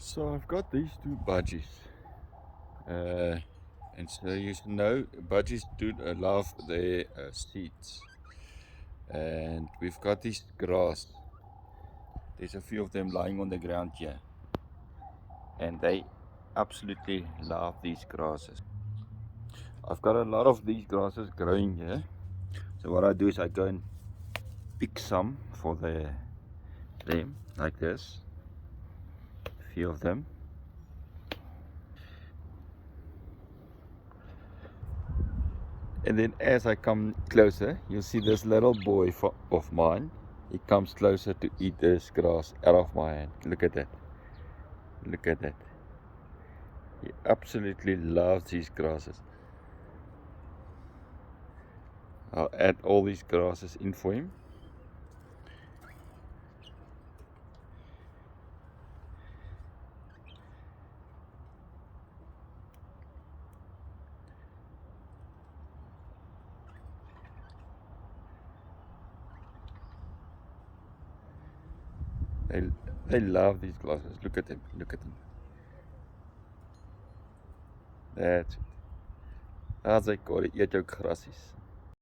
So I've got these two budgies, and so you should know budgies do love their seeds, and we've got this grass. There's a few of them lying on the ground here, and they absolutely love these grasses. I've got a lot of these grasses growing here, so what I do is I go and pick some for them like this, a few of them. And then as I come closer, you'll see this little boy of mine. He comes closer to eat this grass out of my hand. Look at that. Look at that. He absolutely loves these grasses. I'll add all these grasses in for him. They love these grasses. Look at them. Look at them. That's it. As I call it, eet jou grasies.